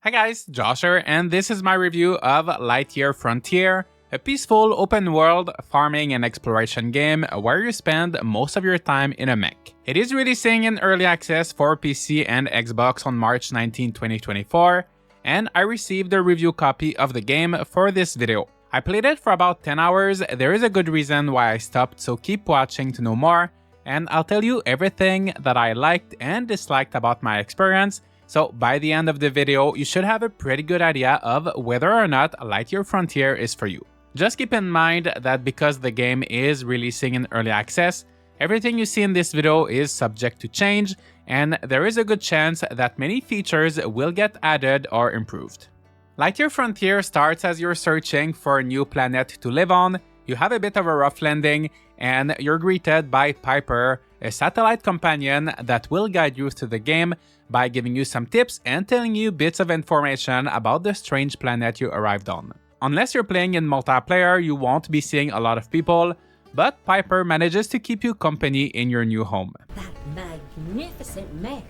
Hi guys, Josh here, and this is my review of Lightyear Frontier, a peaceful open-world farming and exploration game where you spend most of your time in a mech. It is releasing in early access for PC and Xbox on March 19, 2024, and I received a review copy of the game for this video. I played it for about 10 hours, there is a good reason why I stopped, so keep watching to know more, and I'll tell you everything that I liked and disliked about my experience. So by the end of the video, you should have a pretty good idea of whether or not Lightyear Frontier is for you. Just keep in mind that because the game is releasing in early access, everything you see in this video is subject to change, and there is a good chance that many features will get added or improved. Lightyear Frontier starts as you're searching for a new planet to live on. You have a bit of a rough landing, and you're greeted by Piper, a satellite companion that will guide you through the game by giving you some tips and telling you bits of information about the strange planet you arrived on. Unless you're playing in multiplayer, you won't be seeing a lot of people, but Piper manages to keep you company in your new home. That magnificent mech,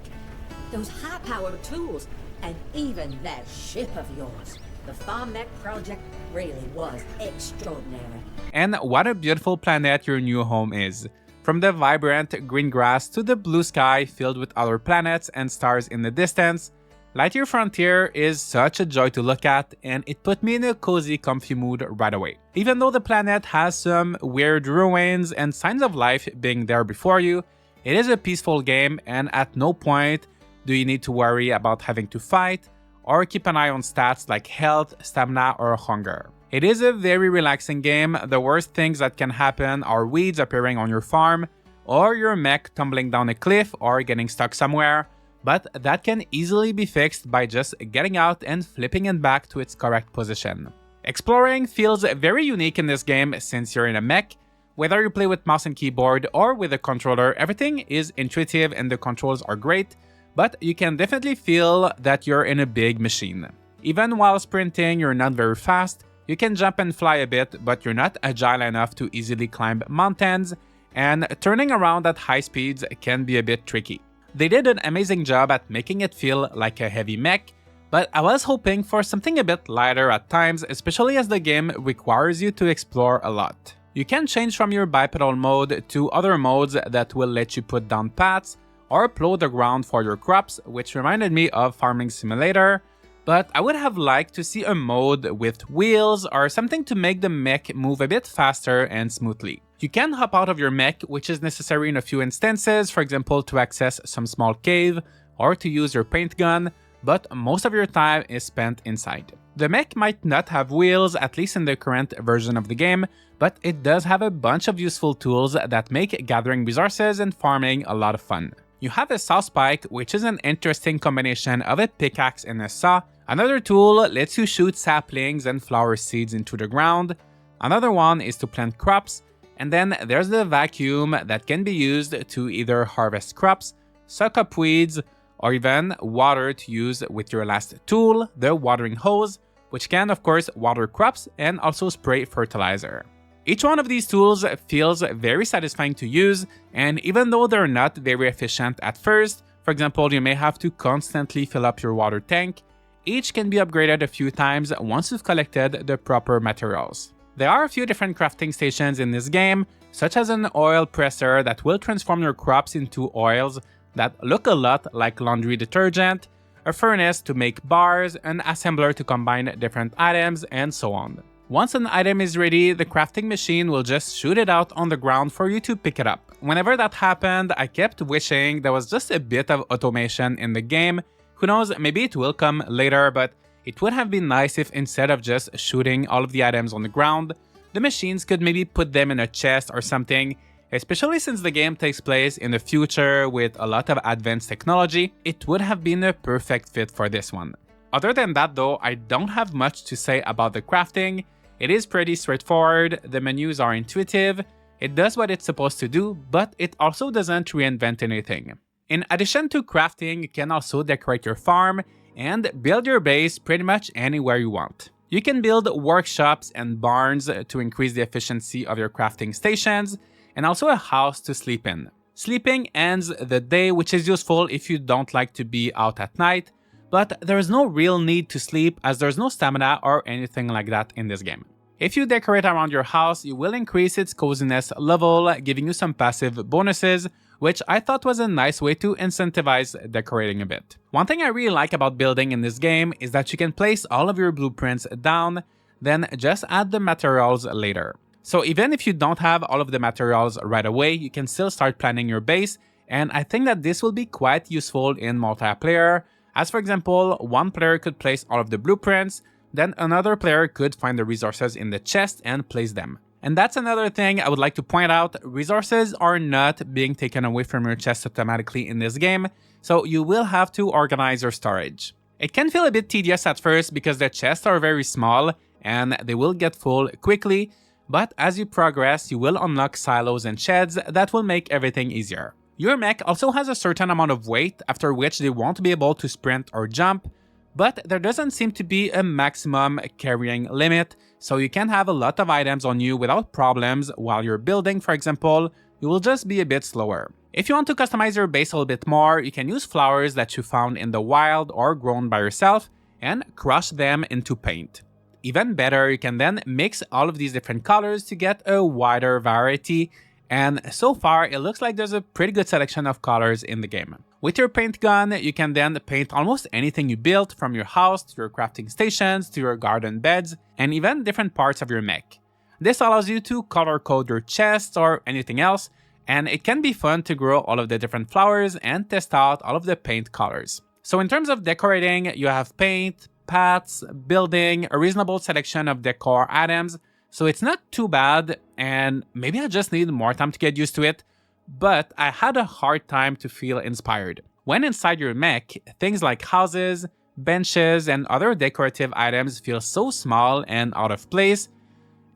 those high-powered tools, and even that ship of yours. The Farm Mech project really was extraordinary. And what a beautiful planet your new home is. From the vibrant green grass to the blue sky filled with other planets and stars in the distance, Lightyear Frontier is such a joy to look at, and it put me in a cozy, comfy mood right away. Even though the planet has some weird ruins and signs of life being there before you, it is a peaceful game, and at no point do you need to worry about having to fight or keep an eye on stats like health, stamina, or hunger. It is a very relaxing game. The worst things that can happen are weeds appearing on your farm, or your mech tumbling down a cliff or getting stuck somewhere, but that can easily be fixed by just getting out and flipping it back to its correct position. Exploring feels very unique in this game since you're in a mech. Whether you play with mouse and keyboard or with a controller, everything is intuitive and the controls are great, but you can definitely feel that you're in a big machine. Even while sprinting, you're not very fast. You can jump and fly a bit, but you're not agile enough to easily climb mountains, and turning around at high speeds can be a bit tricky. They did an amazing job at making it feel like a heavy mech, but I was hoping for something a bit lighter at times, especially as the game requires you to explore a lot. You can change from your bipedal mode to other modes that will let you put down paths or plow the ground for your crops, which reminded me of Farming Simulator, but I would have liked to see a mode with wheels or something to make the mech move a bit faster and smoothly. You can hop out of your mech, which is necessary in a few instances, for example to access some small cave or to use your paint gun, but most of your time is spent inside. The mech might not have wheels, at least in the current version of the game, but it does have a bunch of useful tools that make gathering resources and farming a lot of fun. You have a saw spike, which is an interesting combination of a pickaxe and a saw. Another tool lets you shoot saplings and flower seeds into the ground. Another one is to plant crops. And then there's the vacuum that can be used to either harvest crops, suck up weeds, or even water to use with your last tool, the watering hose, which can of course water crops and also spray fertilizer. Each one of these tools feels very satisfying to use, and even though they're not very efficient at first, for example, you may have to constantly fill up your water tank, each can be upgraded a few times once you've collected the proper materials. There are a few different crafting stations in this game, such as an oil presser that will transform your crops into oils that look a lot like laundry detergent, a furnace to make bars, an assembler to combine different items, and so on. Once an item is ready, the crafting machine will just shoot it out on the ground for you to pick it up. Whenever that happened, I kept wishing there was just a bit of automation in the game. Who knows, maybe it will come later, but it would have been nice if instead of just shooting all of the items on the ground, the machines could maybe put them in a chest or something, especially since the game takes place in the future with a lot of advanced technology. It would have been a perfect fit for this one. Other than that though, I don't have much to say about the crafting. It is pretty straightforward, the menus are intuitive, it does what it's supposed to do, but it also doesn't reinvent anything. In addition to crafting, you can also decorate your farm and build your base pretty much anywhere you want. You can build workshops and barns to increase the efficiency of your crafting stations, and also a house to sleep in. Sleeping ends the day, which is useful if you don't like to be out at night, but there is no real need to sleep as there's no stamina or anything like that in this game. If you decorate around your house, you will increase its coziness level, giving you some passive bonuses, which I thought was a nice way to incentivize decorating a bit. One thing I really like about building in this game is that you can place all of your blueprints down, then just add the materials later. So even if you don't have all of the materials right away, you can still start planning your base, and I think that this will be quite useful in multiplayer, as for example, one player could place all of the blueprints, then another player could find the resources in the chest and place them. And that's another thing I would like to point out, resources are not being taken away from your chest automatically in this game, so you will have to organize your storage. It can feel a bit tedious at first because the chests are very small and they will get full quickly, but as you progress, you will unlock silos and sheds that will make everything easier. Your mech also has a certain amount of weight, after which they won't be able to sprint or jump, but there doesn't seem to be a maximum carrying limit, so you can have a lot of items on you without problems while you're building, for example. You will just be a bit slower. If you want to customize your base a little bit more, you can use flowers that you found in the wild or grown by yourself and crush them into paint. Even better, you can then mix all of these different colors to get a wider variety, and so far it looks like there's a pretty good selection of colors in the game. With your paint gun, you can then paint almost anything you built, from your house to your crafting stations to your garden beds, and even different parts of your mech. This allows you to color code your chests or anything else, and it can be fun to grow all of the different flowers and test out all of the paint colors. So in terms of decorating, you have paint, paths, building, a reasonable selection of decor items, so it's not too bad, and maybe I just need more time to get used to it, but I had a hard time to feel inspired. When inside your mech, things like houses, benches, and other decorative items feel so small and out of place,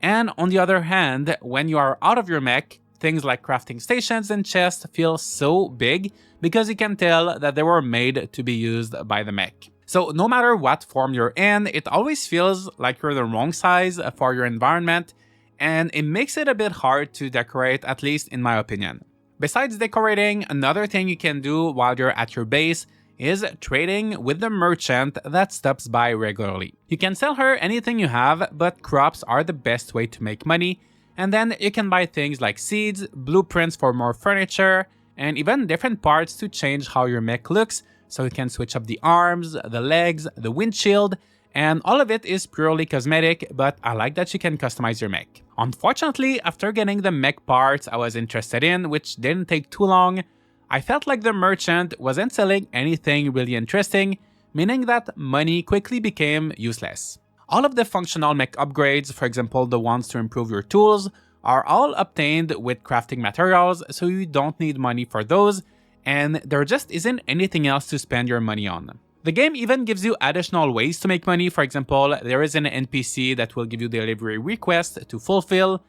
and on the other hand, when you are out of your mech, things like crafting stations and chests feel so big because you can tell that they were made to be used by the mech. So no matter what form you're in, it always feels like you're the wrong size for your environment, and it makes it a bit hard to decorate, at least in my opinion. Besides decorating, another thing you can do while you're at your base is trading with the merchant that stops by regularly. You can sell her anything you have, but crops are the best way to make money, and then you can buy things like seeds, blueprints for more furniture, and even different parts to change how your mech looks, so you can switch up the arms, the legs, the windshield, and all of it is purely cosmetic, but I like that you can customize your mech. Unfortunately, after getting the mech parts I was interested in, which didn't take too long, I felt like the merchant wasn't selling anything really interesting, meaning that money quickly became useless. All of the functional mech upgrades, for example the ones to improve your tools, are all obtained with crafting materials, so you don't need money for those, and there just isn't anything else to spend your money on. The game even gives you additional ways to make money. For example, there is an NPC that will give you delivery requests to fulfill,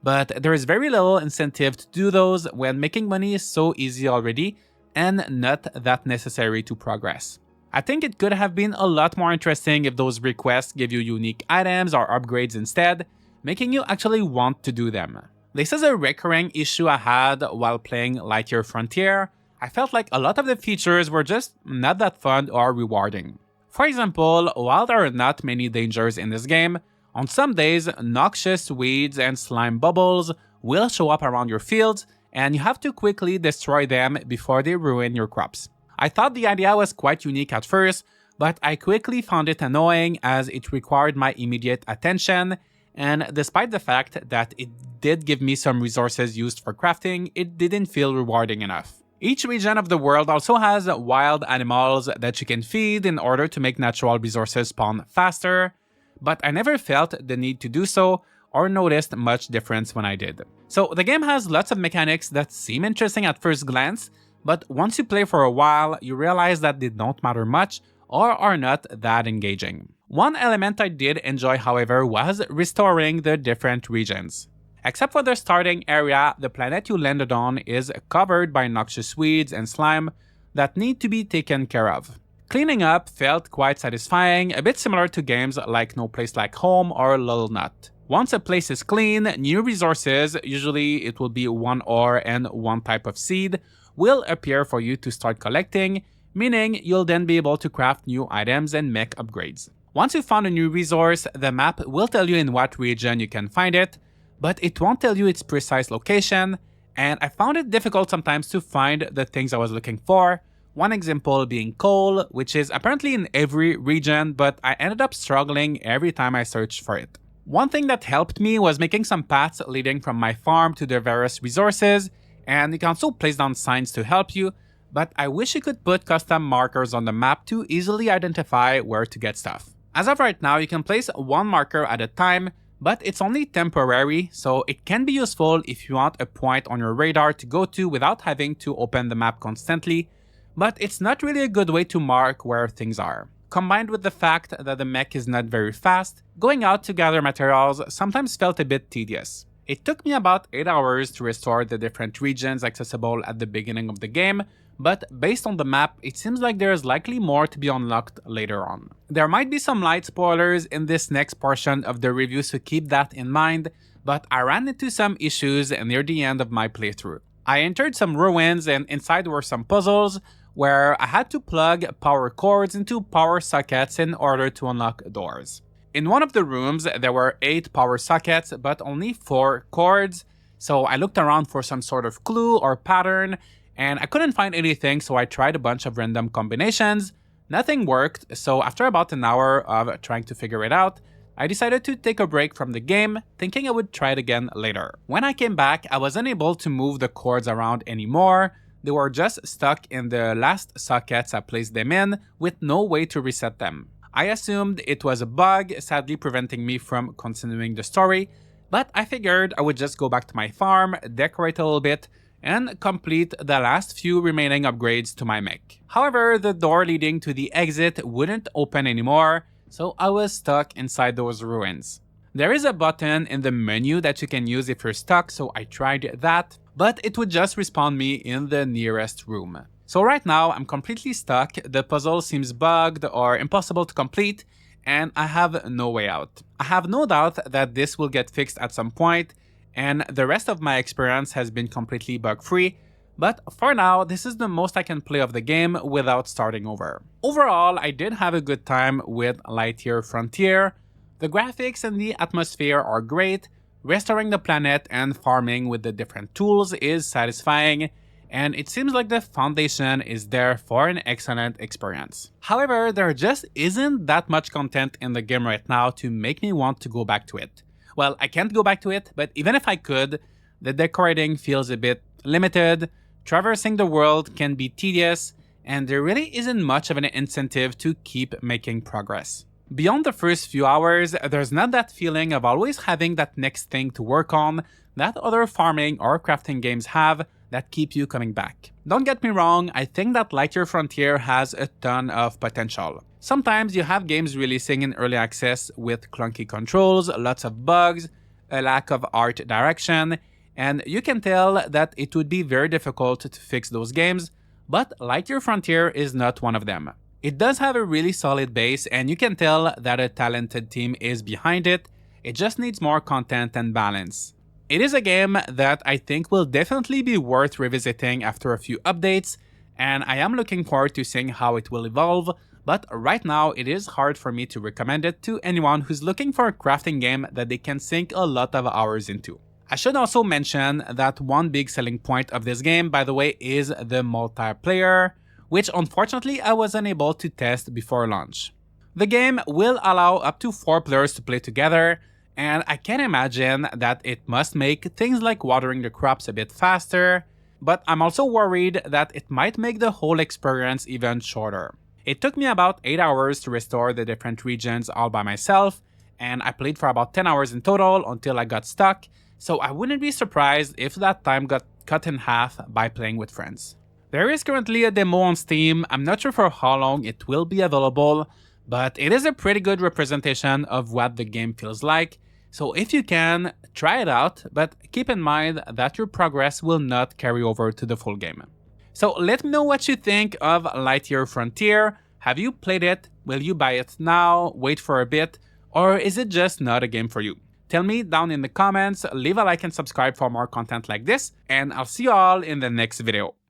but there is very little incentive to do those when making money is so easy already and not that necessary to progress. I think it could have been a lot more interesting if those requests give you unique items or upgrades instead, making you actually want to do them. This is a recurring issue I had while playing Lightyear Frontier. I felt like a lot of the features were just not that fun or rewarding. For example, while there are not many dangers in this game, on some days, noxious weeds and slime bubbles will show up around your fields, and you have to quickly destroy them before they ruin your crops. I thought the idea was quite unique at first, but I quickly found it annoying as it required my immediate attention, and despite the fact that it did give me some resources used for crafting, it didn't feel rewarding enough. Each region of the world also has wild animals that you can feed in order to make natural resources spawn faster, but I never felt the need to do so or noticed much difference when I did. So the game has lots of mechanics that seem interesting at first glance, but once you play for a while, you realize that they don't matter much or are not that engaging. One element I did enjoy, however, was restoring the different regions. Except for the starting area, the planet you landed on is covered by noxious weeds and slime that need to be taken care of. Cleaning up felt quite satisfying, a bit similar to games like No Place Like Home or Little Nut. Once a place is clean, new resources, usually it will be one ore and one type of seed, will appear for you to start collecting, meaning you'll then be able to craft new items and mech upgrades. Once you found a new resource, the map will tell you in what region you can find it, but it won't tell you its precise location, and I found it difficult sometimes to find the things I was looking for. One example being coal, which is apparently in every region, but I ended up struggling every time I searched for it. One thing that helped me was making some paths leading from my farm to the various resources, and you can also place down signs to help you, but I wish you could put custom markers on the map to easily identify where to get stuff. As of right now, you can place one marker at a time, but it's only temporary, so it can be useful if you want a point on your radar to go to without having to open the map constantly, but it's not really a good way to mark where things are. Combined with the fact that the mech is not very fast, going out to gather materials sometimes felt a bit tedious. It took me about 8 hours to restore the different regions accessible at the beginning of the game, but based on the map, it seems like there is likely more to be unlocked later on. There might be some light spoilers in this next portion of the review, so keep that in mind, but I ran into some issues near the end of my playthrough. I entered some ruins and inside were some puzzles where I had to plug power cords into power sockets in order to unlock doors. In one of the rooms, there were 8 power sockets, but only 4 cords, so I looked around for some sort of clue or pattern, and I couldn't find anything, so I tried a bunch of random combinations. Nothing worked, so after about an hour of trying to figure it out, I decided to take a break from the game, thinking I would try it again later. When I came back, I wasn't able to move the cords around anymore. They were just stuck in the last sockets I placed them in, with no way to reset them. I assumed it was a bug, sadly preventing me from continuing the story, but I figured I would just go back to my farm, decorate a little bit, and complete the last few remaining upgrades to my mech. However, the door leading to the exit wouldn't open anymore, so I was stuck inside those ruins. There is a button in the menu that you can use if you're stuck, so I tried that, but it would just respawn me in the nearest room. So right now, I'm completely stuck, the puzzle seems bugged or impossible to complete, and I have no way out. I have no doubt that this will get fixed at some point, and the rest of my experience has been completely bug-free, but for now, this is the most I can play of the game without starting over. Overall, I did have a good time with Lightyear Frontier. The graphics and the atmosphere are great, restoring the planet and farming with the different tools is satisfying, and it seems like the foundation is there for an excellent experience. However, there just isn't that much content in the game right now to make me want to go back to it. Well, I can't go back to it, but even if I could, the decorating feels a bit limited, traversing the world can be tedious, and there really isn't much of an incentive to keep making progress. Beyond the first few hours, there's not that feeling of always having that next thing to work on that other farming or crafting games have that keep you coming back. Don't get me wrong, I think that Lightyear Frontier has a ton of potential. Sometimes you have games releasing in early access with clunky controls, lots of bugs, a lack of art direction, and you can tell that it would be very difficult to fix those games, but Lightyear Frontier is not one of them. It does have a really solid base, and you can tell that a talented team is behind it. It just needs more content and balance. It is a game that I think will definitely be worth revisiting after a few updates, and I am looking forward to seeing how it will evolve, but right now it is hard for me to recommend it to anyone who's looking for a crafting game that they can sink a lot of hours into. I should also mention that one big selling point of this game, by the way, is the multiplayer, which unfortunately I was unable to test before launch. The game will allow up to 4 players to play together, and I can imagine that it must make things like watering the crops a bit faster, but I'm also worried that it might make the whole experience even shorter. It took me about 8 hours to restore the different regions all by myself, and I played for about 10 hours in total until I got stuck, so I wouldn't be surprised if that time got cut in half by playing with friends. There is currently a demo on Steam. I'm not sure for how long it will be available, but it is a pretty good representation of what the game feels like, so if you can, try it out, but keep in mind that your progress will not carry over to the full game. So let me know what you think of Lightyear Frontier. Have you played it? Will you buy it now, wait for a bit, or is it just not a game for you? Tell me down in the comments, leave a like and subscribe for more content like this, and I'll see you all in the next video.